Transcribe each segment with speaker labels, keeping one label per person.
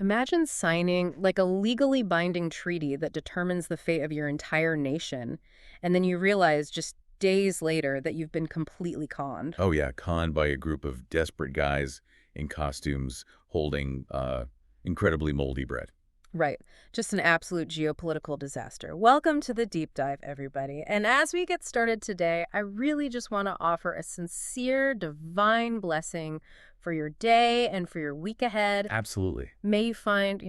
Speaker 1: Imagine signing like a legally binding treaty that determines the fate of your entire nation, and then you realize just days later that you've been completely conned.
Speaker 2: Oh yeah, conned by a group of desperate guys in costumes holding incredibly moldy bread.
Speaker 1: Right. Just an absolute geopolitical disaster. Welcome to the deep dive, everybody. And as we get started today, I really just want to offer a sincere divine blessing for your day and for your week ahead.
Speaker 2: Absolutely.
Speaker 1: May you find,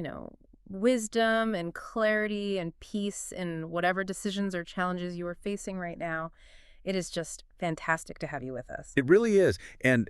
Speaker 1: wisdom and clarity and peace in whatever decisions or challenges you are facing right now. It is just fantastic to have you with us.
Speaker 2: It really is. And,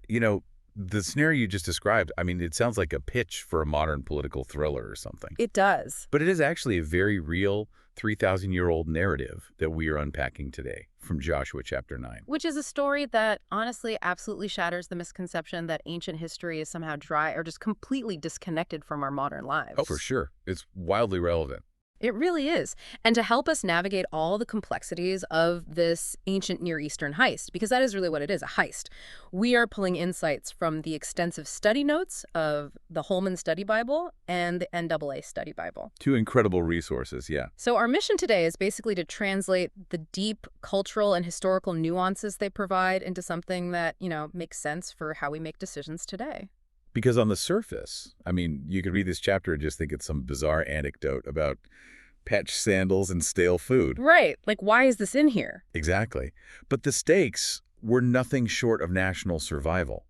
Speaker 2: the scenario you just described, I mean, it sounds like a pitch for a modern political thriller or something.
Speaker 1: It does.
Speaker 2: But it is actually a very real 3,000-year-old narrative that we are unpacking today from Joshua chapter 9.
Speaker 1: Which is a story that honestly absolutely shatters the misconception that ancient history is somehow dry or just completely disconnected from our modern lives.
Speaker 2: Oh, for sure. It's wildly relevant.
Speaker 1: It really is. And to help us navigate all the complexities of this ancient Near Eastern heist, because that is really what it is, a heist, we are pulling insights from the extensive study notes of the Holman Study Bible and the NAA Study Bible.
Speaker 2: Two incredible resources, yeah.
Speaker 1: So our mission today is basically to translate the deep cultural and historical nuances they provide into something that, makes sense for how we make decisions today.
Speaker 2: Because on the surface, I mean, you could read this chapter and just think it's some bizarre anecdote about patched sandals and stale food.
Speaker 1: Right. Like, why is this in here?
Speaker 2: Exactly. But the stakes were nothing short of national survival.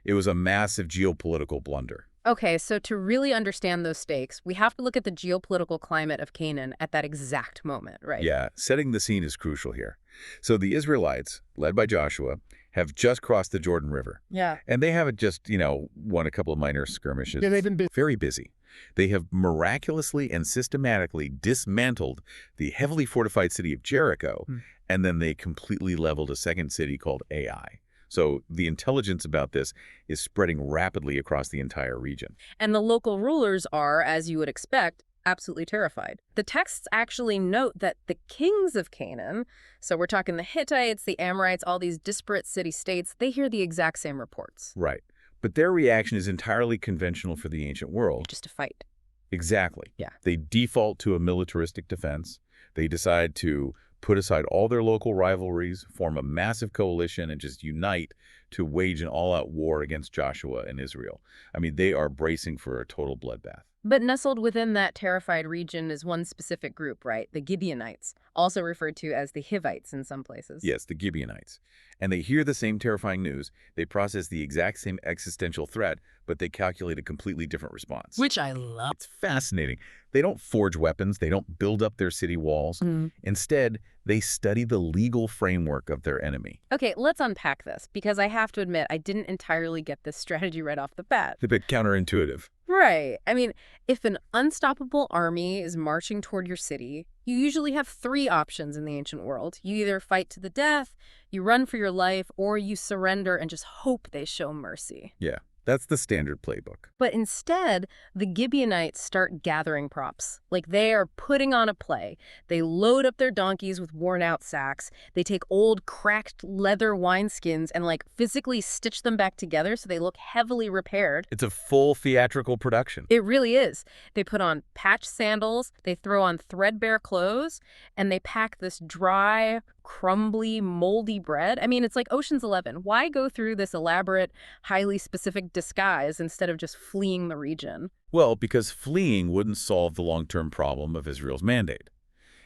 Speaker 2: It was a massive geopolitical blunder.
Speaker 1: Okay, so to really understand those stakes, we have to look at the geopolitical climate of Canaan at that exact moment, right?
Speaker 2: Yeah, setting the scene is crucial here. So the Israelites, led by Joshua, have just crossed the Jordan River.
Speaker 1: Yeah.
Speaker 2: And they haven't just, won a couple of minor skirmishes.
Speaker 3: Yeah, they've been busy.
Speaker 2: Very busy. They have miraculously and systematically dismantled the heavily fortified city of Jericho, and then they completely leveled a second city called Ai. So the intelligence about this is spreading rapidly across the entire region.
Speaker 1: And the local rulers are, as you would expect, absolutely terrified. The texts actually note that the kings of Canaan, so we're talking the Hittites, the Amorites, all these disparate city-states, they hear the exact same reports.
Speaker 2: Right. But their reaction is entirely conventional for the ancient world.
Speaker 1: Just to fight.
Speaker 2: Exactly.
Speaker 1: Yeah.
Speaker 2: They default to a militaristic defense. They decide to put aside all their local rivalries, form a massive coalition, and just unite to wage an all-out war against Joshua and Israel. I mean, they are bracing for a total bloodbath.
Speaker 1: But nestled within that terrified region is one specific group, right? The Gibeonites, also referred to as the Hivites in some places.
Speaker 2: Yes, the Gibeonites. And they hear the same terrifying news. They process the exact same existential threat, but they calculate a completely different response.
Speaker 3: Which I love.
Speaker 2: It's fascinating. They don't forge weapons. They don't build up their city walls. Instead, they study the legal framework of their enemy.
Speaker 1: Okay, let's unpack this, because I have to admit I didn't entirely get this strategy right off the bat.
Speaker 2: It's a bit counterintuitive.
Speaker 1: Right. I mean, if an unstoppable army is marching toward your city, you usually have three options in the ancient world. You either fight to the death, you run for your life, or you surrender and just hope they show mercy.
Speaker 2: Yeah, that's the standard playbook.
Speaker 1: But instead, the Gibeonites start gathering props. Like, they are putting on a play. They load up their donkeys with worn-out sacks. They take old, cracked leather wineskins and, physically stitch them back together so they look heavily repaired.
Speaker 2: It's a full theatrical production.
Speaker 1: It really is. They put on patched sandals, they throw on threadbare clothes, and they pack this dry, crumbly, moldy bread. I mean, it's like Ocean's 11. Why go through this elaborate, highly specific disguise instead of just fleeing the region?
Speaker 2: Well, because fleeing wouldn't solve the long-term problem of Israel's mandate,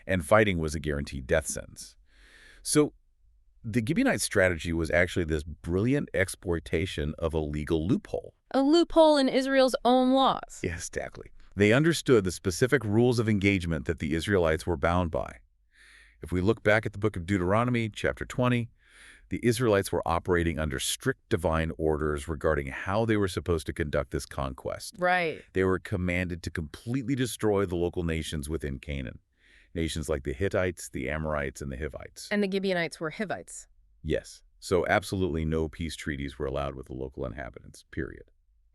Speaker 2: and fighting was a guaranteed death sentence. So the Gibeonite strategy was actually this brilliant exploitation of a legal loophole.
Speaker 1: A loophole in Israel's own laws.
Speaker 2: Yes, exactly. They understood the specific rules of engagement that the Israelites were bound by. If we look back at the book of Deuteronomy, chapter 20, the Israelites were operating under strict divine orders regarding how they were supposed to conduct this conquest.
Speaker 1: Right.
Speaker 2: They were commanded to completely destroy the local nations within Canaan. Nations like the Hittites, the Amorites, and the Hivites.
Speaker 1: And the Gibeonites were Hivites.
Speaker 2: Yes. So absolutely no peace treaties were allowed with the local inhabitants, period.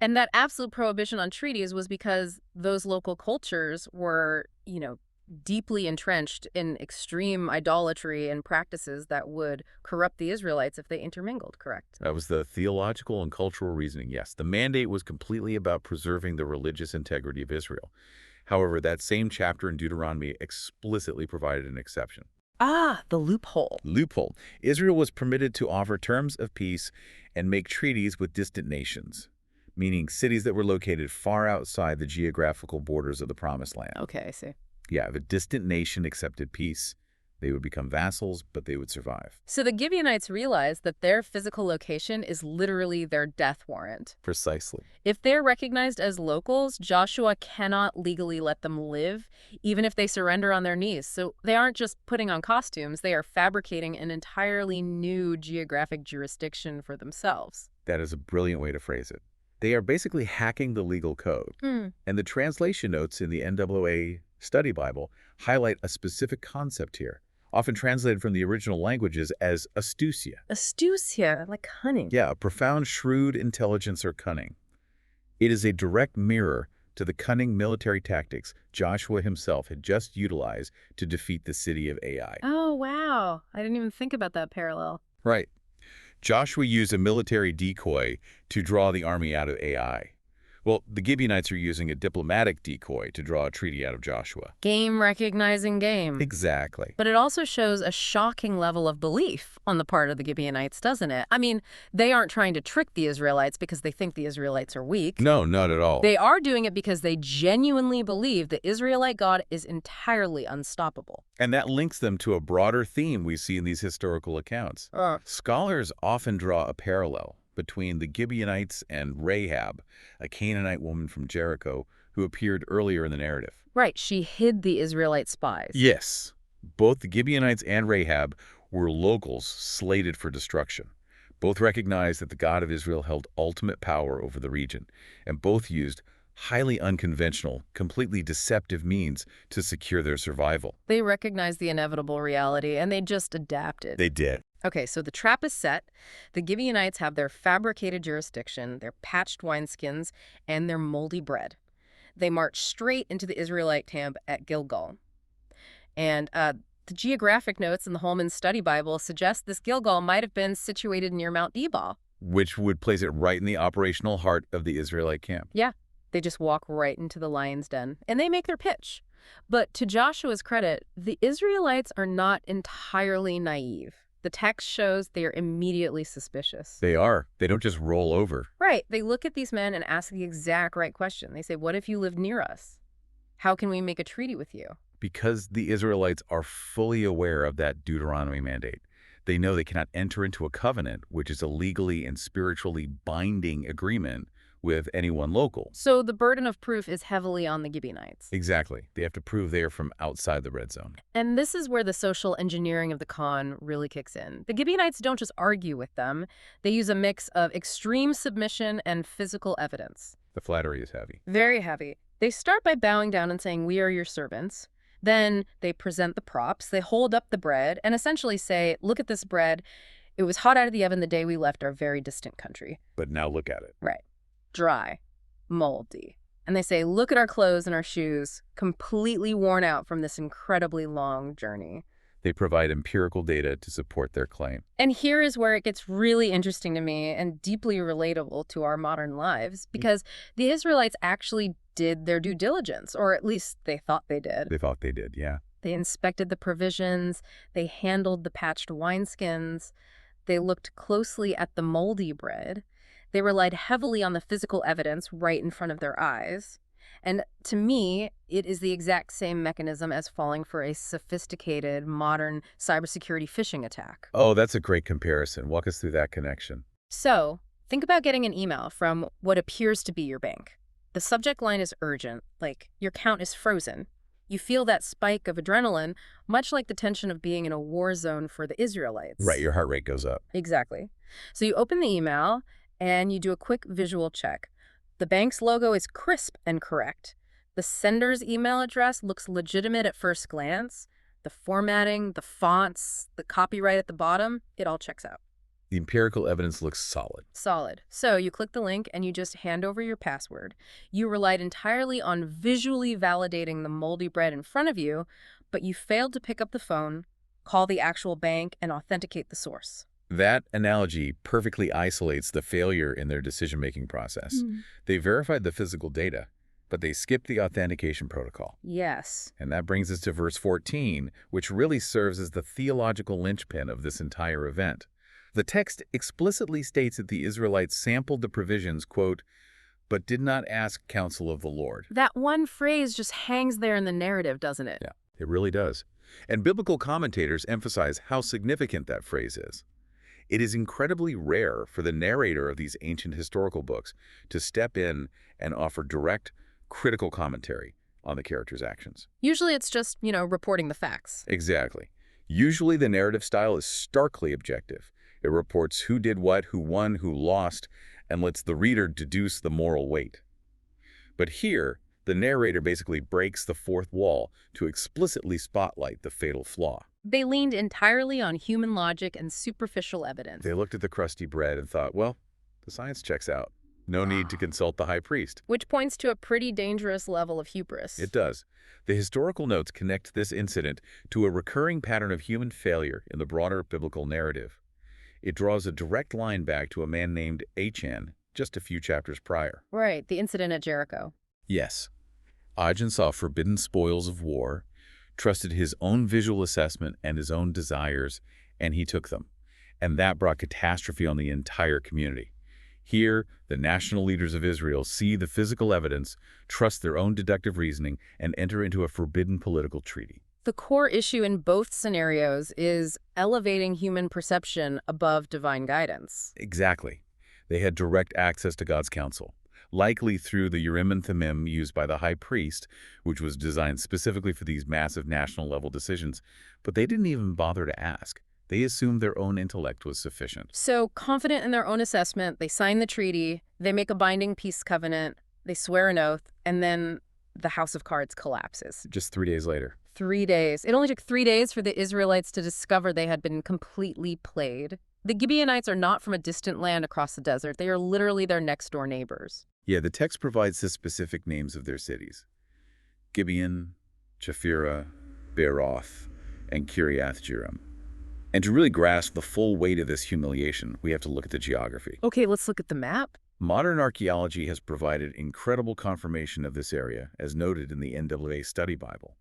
Speaker 1: And that absolute prohibition on treaties was because those local cultures were, deeply entrenched in extreme idolatry and practices that would corrupt the Israelites if they intermingled, correct?
Speaker 2: That was the theological and cultural reasoning, yes. The mandate was completely about preserving the religious integrity of Israel. However, that same chapter in Deuteronomy explicitly provided an exception.
Speaker 1: Ah, the loophole.
Speaker 2: Loophole. Israel was permitted to offer terms of peace and make treaties with distant nations, meaning cities that were located far outside the geographical borders of the Promised Land.
Speaker 1: Okay, I see.
Speaker 2: Yeah, if a distant nation accepted peace, they would become vassals, but they would survive.
Speaker 1: So the Gibeonites realized that their physical location is literally their death warrant.
Speaker 2: Precisely.
Speaker 1: If they're recognized as locals, Joshua cannot legally let them live, even if they surrender on their knees. So they aren't just putting on costumes, they are fabricating an entirely new geographic jurisdiction for themselves.
Speaker 2: That is a brilliant way to phrase it. They are basically hacking the legal code. And the translation notes in the NAA Study Bible highlight a specific concept here, often translated from the original languages as astucia.
Speaker 1: Astucia, like cunning.
Speaker 2: Yeah, a profound, shrewd intelligence or cunning. It is a direct mirror to the cunning military tactics Joshua himself had just utilized to defeat the city of Ai.
Speaker 1: Oh, wow. I didn't even think about that parallel.
Speaker 2: Right. Joshua used a military decoy to draw the army out of Ai. Well, the Gibeonites are using a diplomatic decoy to draw a treaty out of Joshua.
Speaker 1: Game recognizing game.
Speaker 2: Exactly.
Speaker 1: But it also shows a shocking level of belief on the part of the Gibeonites, doesn't it? I mean, they aren't trying to trick the Israelites because they think the Israelites are weak.
Speaker 2: No, not at all.
Speaker 1: They are doing it because they genuinely believe the Israelite God is entirely unstoppable.
Speaker 2: And that links them to a broader theme we see in these historical accounts. Scholars often draw a parallel between the Gibeonites and Rahab, a Canaanite woman from Jericho who appeared earlier in the narrative.
Speaker 1: Right, she hid the Israelite spies.
Speaker 2: Yes, both the Gibeonites and Rahab were locals slated for destruction. Both recognized that the God of Israel held ultimate power over the region, and both used highly unconventional, completely deceptive means to secure their survival.
Speaker 1: They recognized the inevitable reality, and they just adapted.
Speaker 2: They did.
Speaker 1: Okay, so the trap is set. The Gibeonites have their fabricated jurisdiction, their patched wineskins, and their moldy bread. They march straight into the Israelite camp at Gilgal. And the geographic notes in the Holman Study Bible suggest this Gilgal might have been situated near Mount Ebal.
Speaker 2: Which would place it right in the operational heart of the Israelite camp.
Speaker 1: Yeah, they just walk right into the lion's den, and they make their pitch. But to Joshua's credit, the Israelites are not entirely naive. The text shows they are immediately suspicious.
Speaker 2: They are. They don't just roll over.
Speaker 1: Right. They look at these men and ask the exact right question. They say, what if you live near us? How can we make a treaty with you?
Speaker 2: Because the Israelites are fully aware of that Deuteronomy mandate. They know they cannot enter into a covenant, which is a legally and spiritually binding agreement with anyone local.
Speaker 1: So the burden of proof is heavily on the Gibeonites.
Speaker 2: Exactly. They have to prove they are from outside the red zone.
Speaker 1: And this is where the social engineering of the con really kicks in. The Gibeonites don't just argue with them. They use a mix of extreme submission and physical evidence.
Speaker 2: The flattery is heavy.
Speaker 1: Very heavy. They start by bowing down and saying, we are your servants. Then they present the props. They hold up the bread and essentially say, look at this bread. It was hot out of the oven the day we left our very distant country.
Speaker 2: But now look at it.
Speaker 1: Right. Dry, moldy. And they say, look at our clothes and our shoes, completely worn out from this incredibly long journey.
Speaker 2: They provide empirical data to support their claim.
Speaker 1: And here is where it gets really interesting to me and deeply relatable to our modern lives, because the Israelites actually did their due diligence, or at least they thought they did.
Speaker 2: They thought they did, yeah.
Speaker 1: They inspected the provisions, they handled the patched wineskins, they looked closely at the moldy bread, they relied heavily on the physical evidence right in front of their eyes. And to me, it is the exact same mechanism as falling for a sophisticated, modern cybersecurity phishing attack.
Speaker 2: Oh, that's a great comparison. Walk us through that connection.
Speaker 1: So, think about getting an email from what appears to be your bank. The subject line is urgent, like your account is frozen. You feel that spike of adrenaline, much like the tension of being in a war zone for the Israelites.
Speaker 2: Right, your heart rate goes up.
Speaker 1: Exactly. So you open the email and you do a quick visual check. The bank's logo is crisp and correct. The sender's email address looks legitimate at first glance. The formatting, the fonts, the copyright at the bottom, it all checks out.
Speaker 2: The empirical evidence looks solid.
Speaker 1: Solid. So you click the link and you just hand over your password. You relied entirely on visually validating the moldy bread in front of you, but you failed to pick up the phone, call the actual bank, and authenticate the source.
Speaker 2: That analogy perfectly isolates the failure in their decision-making process. They verified the physical data, but they skipped the authentication protocol.
Speaker 1: Yes.
Speaker 2: And that brings us to verse 14, which really serves as the theological linchpin of this entire event. The text explicitly states that the Israelites sampled the provisions, quote, but did not ask counsel of the Lord.
Speaker 1: That one phrase just hangs there in the narrative, doesn't it?
Speaker 2: Yeah, it really does. And biblical commentators emphasize how significant that phrase is. It is incredibly rare for the narrator of these ancient historical books to step in and offer direct, critical commentary on the character's actions.
Speaker 1: Usually it's just, reporting the facts.
Speaker 2: Exactly. Usually the narrative style is starkly objective. It reports who did what, who won, who lost, and lets the reader deduce the moral weight. But here, the narrator basically breaks the fourth wall to explicitly spotlight the fatal flaw.
Speaker 1: They leaned entirely on human logic and superficial evidence.
Speaker 2: They looked at the crusty bread and thought, well, the science checks out. No need to consult the high priest.
Speaker 1: Which points to a pretty dangerous level of hubris.
Speaker 2: It does. The historical notes connect this incident to a recurring pattern of human failure in the broader biblical narrative. It draws a direct line back to a man named Achan just a few chapters prior.
Speaker 1: Right, the incident at Jericho.
Speaker 2: Yes. Achan saw forbidden spoils of war, trusted his own visual assessment and his own desires, and he took them. And that brought catastrophe on the entire community. Here, the national leaders of Israel see the physical evidence, trust their own deductive reasoning, and enter into a forbidden political treaty.
Speaker 1: The core issue in both scenarios is elevating human perception above divine guidance.
Speaker 2: Exactly. They had direct access to God's counsel, likely through the Urim and Thummim used by the high priest, which was designed specifically for these massive national-level decisions. But they didn't even bother to ask. They assumed their own intellect was sufficient.
Speaker 1: So, confident in their own assessment, they sign the treaty, they make a binding peace covenant, they swear an oath, and then the house of cards collapses.
Speaker 2: Just 3 days later.
Speaker 1: 3 days. It only took 3 days for the Israelites to discover they had been completely played. The Gibeonites are not from a distant land across the desert. They are literally their next-door neighbors.
Speaker 2: Yeah, the text provides the specific names of their cities. Gibeon, Chephirah, Beeroth, and Kiriath Jearim. And to really grasp the full weight of this humiliation, we have to look at the geography.
Speaker 1: Okay, let's look at the map.
Speaker 2: Modern archaeology has provided incredible confirmation of this area, as noted in the NAA Study Bible.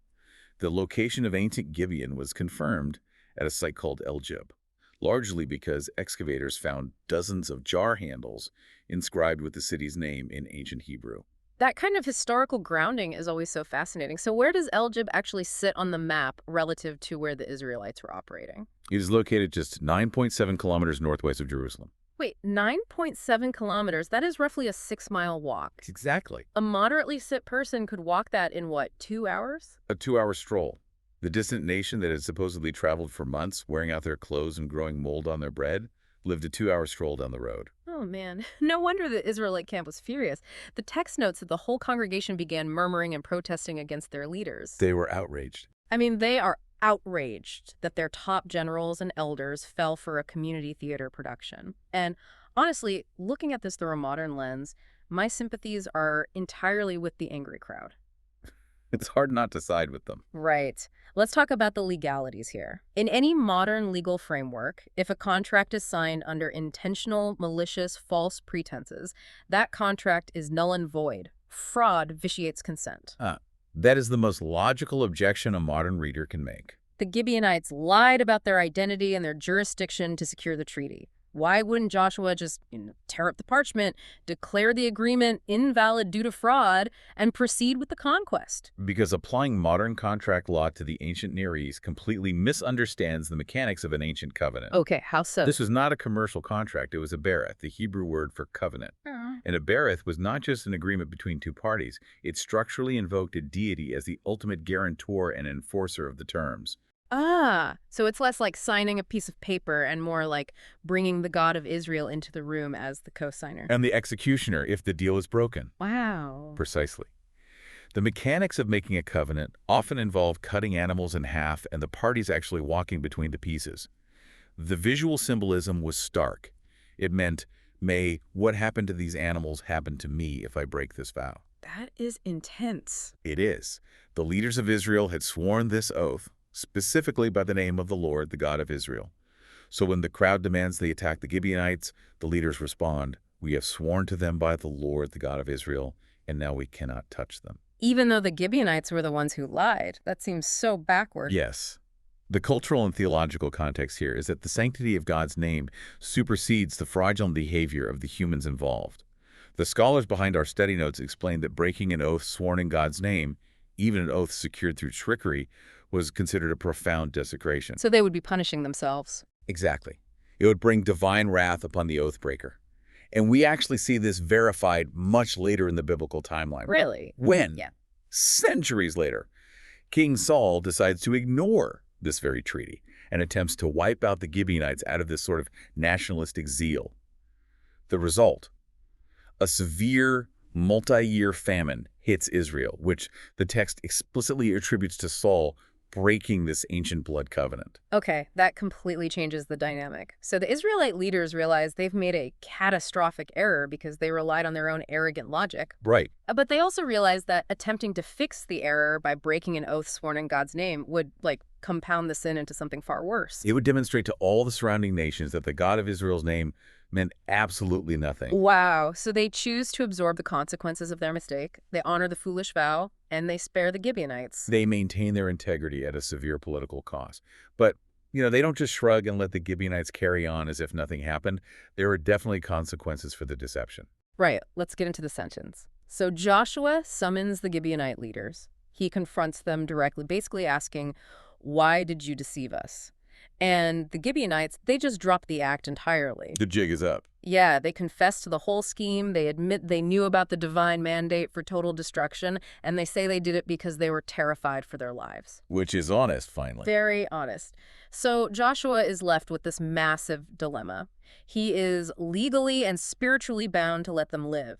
Speaker 2: The location of ancient Gibeon was confirmed at a site called El-Jib, largely because excavators found dozens of jar handles inscribed with the city's name in ancient Hebrew.
Speaker 1: That kind of historical grounding is always so fascinating. So where does El-Jib actually sit on the map relative to where the Israelites were operating?
Speaker 2: It is located just 9.7 kilometers northwest of Jerusalem.
Speaker 1: Wait, 9.7 kilometers? That is roughly a 6-mile walk.
Speaker 2: Exactly.
Speaker 1: A moderately fit person could walk that in, what, 2 hours?
Speaker 2: A 2-hour stroll. The distant nation that had supposedly traveled for months, wearing out their clothes and growing mold on their bread, lived a 2-hour stroll down the road.
Speaker 1: Oh, man. No wonder the Israelite camp was furious. The text notes that the whole congregation began murmuring and protesting against their leaders.
Speaker 2: They were outraged.
Speaker 1: I mean, they are outraged that their top generals and elders fell for a community theater production. And honestly, looking at this through a modern lens, my sympathies are entirely with the angry crowd.
Speaker 2: It's hard not to side with them.
Speaker 1: Right. Let's talk about the legalities here. In any modern legal framework, if a contract is signed under intentional, malicious, false pretenses, that contract is null and void. Fraud vitiates consent.
Speaker 2: That is the most logical objection a modern reader can make.
Speaker 1: The Gibeonites lied about their identity and their jurisdiction to secure the treaty. Why wouldn't Joshua just tear up the parchment, declare the agreement invalid due to fraud, and proceed with the conquest?
Speaker 2: Because applying modern contract law to the ancient Near East completely misunderstands the mechanics of an ancient covenant.
Speaker 1: Okay, how so?
Speaker 2: This was not a commercial contract. It was a berith, the Hebrew word for covenant. And a berith was not just an agreement between two parties. It structurally invoked a deity as the ultimate guarantor and enforcer of the terms.
Speaker 1: So it's less like signing a piece of paper and more like bringing the God of Israel into the room as the co-signer.
Speaker 2: And the executioner if the deal is broken.
Speaker 1: Wow.
Speaker 2: Precisely. The mechanics of making a covenant often involve cutting animals in half and the parties actually walking between the pieces. The visual symbolism was stark. It meant, may what happened to these animals happen to me if I break this vow.
Speaker 1: That is intense.
Speaker 2: It is. The leaders of Israel had sworn this oath, specifically by the name of the Lord, the God of Israel. So when the crowd demands they attack the Gibeonites, the leaders respond, we have sworn to them by the Lord, the God of Israel, and now we cannot touch them.
Speaker 1: Even though the Gibeonites were the ones who lied. That seems so backward.
Speaker 2: Yes. The cultural and theological context here is that the sanctity of God's name supersedes the fraudulent behavior of the humans involved. The scholars behind our study notes explain that breaking an oath sworn in God's name, even an oath secured through trickery, was considered a profound desecration.
Speaker 1: So they would be punishing themselves.
Speaker 2: Exactly. It would bring divine wrath upon the oath breaker. And we actually see this verified much later in the biblical timeline.
Speaker 1: Really?
Speaker 2: When?
Speaker 1: Yeah.
Speaker 2: Centuries later, King Saul decides to ignore this very treaty and attempts to wipe out the Gibeonites out of this sort of nationalistic zeal. The result? A severe, multi-year famine hits Israel, which the text explicitly attributes to Saul breaking this ancient blood covenant.
Speaker 1: Okay, that completely changes the dynamic. So the Israelite leaders realize they've made a catastrophic error because they relied on their own arrogant logic.
Speaker 2: Right.
Speaker 1: But they also realize that attempting to fix the error by breaking an oath sworn in God's name would, compound the sin into something far worse.
Speaker 2: It would demonstrate to all the surrounding nations that the God of Israel's name meant absolutely nothing.
Speaker 1: Wow. So they choose to absorb the consequences of their mistake. They honor the foolish vow, and they spare the Gibeonites.
Speaker 2: They maintain their integrity at a severe political cost. But, they don't just shrug and let the Gibeonites carry on as if nothing happened. There are definitely consequences for the deception.
Speaker 1: Right. Let's get into the sentence. So Joshua summons the Gibeonite leaders. He confronts them directly, basically asking, why did you deceive us? And the Gibeonites, they just drop the act entirely.
Speaker 2: The jig is up.
Speaker 1: Yeah, they confess to the whole scheme. They admit they knew about the divine mandate for total destruction, and they say they did it because they were terrified for their lives.
Speaker 2: Which is honest, finally.
Speaker 1: Very honest. So Joshua is left with this massive dilemma. He is legally and spiritually bound to let them live.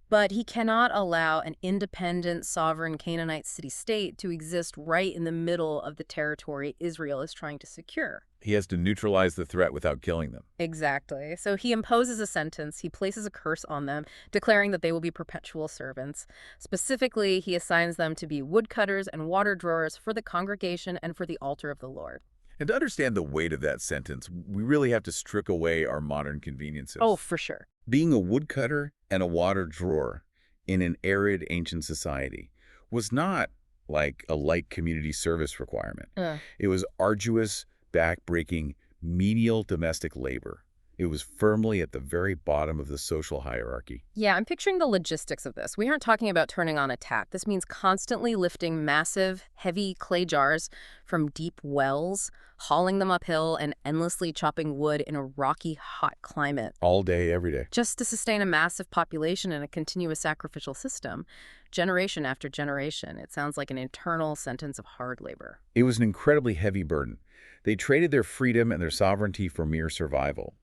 Speaker 1: But he cannot allow an independent, sovereign Canaanite city-state to exist right in the middle of the territory Israel is trying to secure.
Speaker 2: He has to neutralize the threat without killing them.
Speaker 1: Exactly. So he imposes a sentence, he places a curse on them, declaring that they will be perpetual servants. Specifically, he assigns them to be woodcutters and water drawers for the congregation and for the altar of the Lord.
Speaker 2: And to understand the weight of that sentence, we really have to strip away our modern conveniences.
Speaker 1: Oh, for sure.
Speaker 2: Being a woodcutter and a water drawer in an arid ancient society was not like a light community service requirement. It was arduous, back-breaking, menial domestic labor. It was firmly at the very bottom of the social hierarchy.
Speaker 1: Yeah, I'm picturing the logistics of this. We aren't talking about turning on a tap. This means constantly lifting massive, heavy clay jars from deep wells, hauling them uphill, and endlessly chopping wood in a rocky, hot climate.
Speaker 2: All day, every day.
Speaker 1: Just to sustain a massive population and a continuous sacrificial system, generation after generation. It sounds like an eternal sentence of hard labor.
Speaker 2: It was an incredibly heavy burden. They traded their freedom and their sovereignty for mere survival.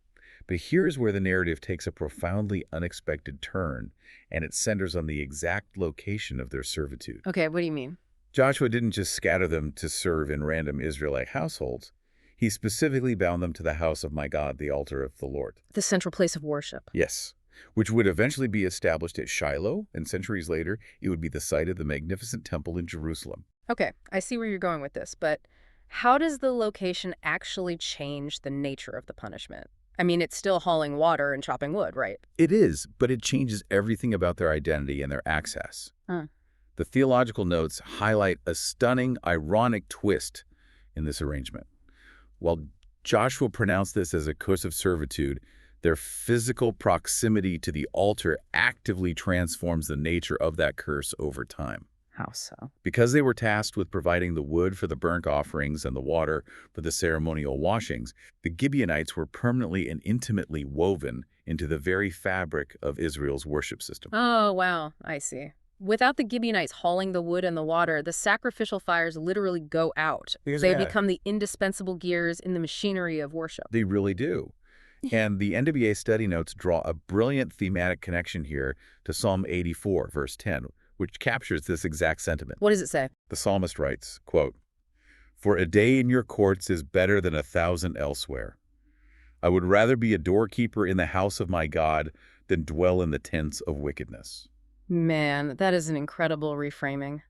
Speaker 2: But here's where the narrative takes a profoundly unexpected turn, and it centers on the exact location of their servitude.
Speaker 1: Okay, what do you mean?
Speaker 2: Joshua didn't just scatter them to serve in random Israelite households. He specifically bound them to the house of my God, the altar of the Lord.
Speaker 1: The central place of worship.
Speaker 2: Yes, which would eventually be established at Shiloh, and centuries later, it would be the site of the magnificent temple in Jerusalem.
Speaker 1: Okay, I see where you're going with this, but how does the location actually change the nature of the punishment? I mean, it's still hauling water and chopping wood, right?
Speaker 2: It is, but it changes everything about their identity and their access. The theological notes highlight a stunning, ironic twist in this arrangement. While Joshua pronounced this as a curse of servitude, their physical proximity to the altar actively transforms the nature of that curse over time.
Speaker 1: How so?
Speaker 2: Because they were tasked with providing the wood for the burnt offerings and the water for the ceremonial washings, the Gibeonites were permanently and intimately woven into the very fabric of Israel's worship system.
Speaker 1: Oh, wow, I see. Without the Gibeonites hauling the wood and the water, the sacrificial fires literally go out. They become the indispensable gears in the machinery of worship.
Speaker 2: They really do. And the NWA study notes draw a brilliant thematic connection here to Psalm 84, verse 10, which captures this exact sentiment.
Speaker 1: What does it say?
Speaker 2: The psalmist writes, quote, For a day in your courts is better than 1,000 elsewhere. I would rather be a doorkeeper in the house of my God than dwell in the tents of wickedness.
Speaker 1: Man, that is an incredible reframing.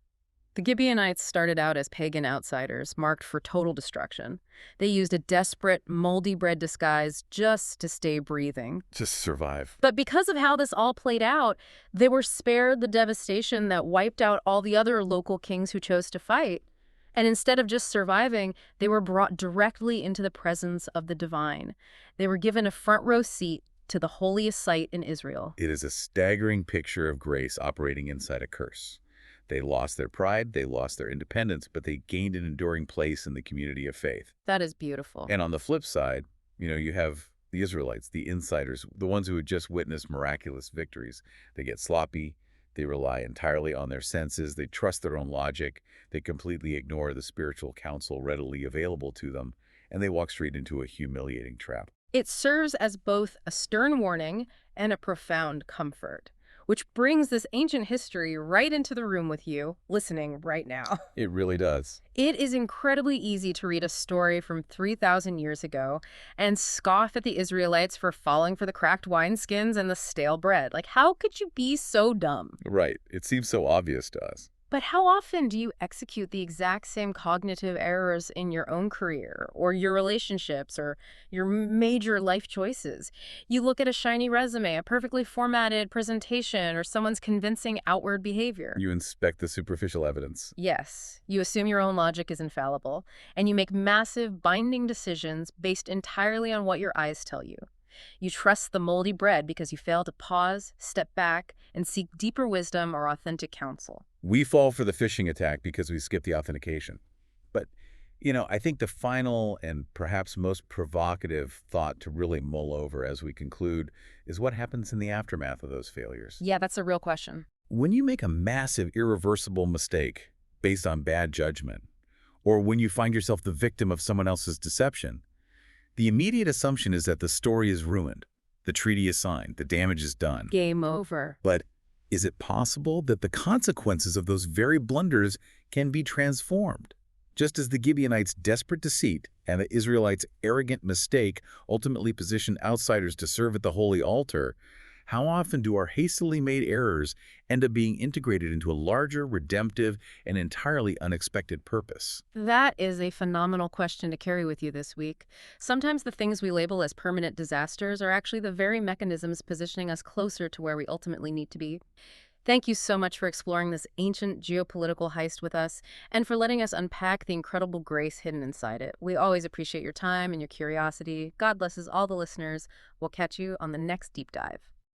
Speaker 1: The Gibeonites started out as pagan outsiders, marked for total destruction. They used a desperate, moldy bread disguise just to stay breathing.
Speaker 2: Just survive.
Speaker 1: But because of how this all played out, they were spared the devastation that wiped out all the other local kings who chose to fight. And instead of just surviving, they were brought directly into the presence of the divine. They were given a front row seat to the holiest site in Israel.
Speaker 2: It is a staggering picture of grace operating inside a curse. They lost their pride, they lost their independence, but they gained an enduring place in the community of faith.
Speaker 1: That is beautiful.
Speaker 2: And on the flip side, you have the Israelites, the insiders, the ones who had just witnessed miraculous victories. They get sloppy, they rely entirely on their senses, they trust their own logic, they completely ignore the spiritual counsel readily available to them, and they walk straight into a humiliating trap.
Speaker 1: It serves as both a stern warning and a profound comfort, which brings this ancient history right into the room with you, listening right now.
Speaker 2: It really does.
Speaker 1: It is incredibly easy to read a story from 3,000 years ago and scoff at the Israelites for falling for the cracked wineskins and the stale bread. Like, how could you be so dumb?
Speaker 2: Right. It seems so obvious to us.
Speaker 1: But how often do you execute the exact same cognitive errors in your own career or your relationships or your major life choices? You look at a shiny resume, a perfectly formatted presentation, or someone's convincing outward behavior.
Speaker 2: You inspect the superficial evidence.
Speaker 1: Yes, you assume your own logic is infallible, and you make massive, binding decisions based entirely on what your eyes tell you. You trust the moldy bread because you fail to pause, step back, and seek deeper wisdom or authentic counsel.
Speaker 2: We fall for the phishing attack because we skip the authentication. But, I think the final and perhaps most provocative thought to really mull over as we conclude is what happens in the aftermath of those failures.
Speaker 1: Yeah, that's a real question.
Speaker 2: When you make a massive, irreversible mistake based on bad judgment, or when you find yourself the victim of someone else's deception, the immediate assumption is that the story is ruined, the treaty is signed, the damage is done.
Speaker 1: Game over.
Speaker 2: But is it possible that the consequences of those very blunders can be transformed? Just as the Gibeonites' desperate deceit and the Israelites' arrogant mistake ultimately positioned outsiders to serve at the holy altar, how often do our hastily made errors end up being integrated into a larger, redemptive, and entirely unexpected purpose?
Speaker 1: That is a phenomenal question to carry with you this week. Sometimes the things we label as permanent disasters are actually the very mechanisms positioning us closer to where we ultimately need to be. Thank you so much for exploring this ancient geopolitical heist with us and for letting us unpack the incredible grace hidden inside it. We always appreciate your time and your curiosity. God blesses all the listeners. We'll catch you on the next deep dive.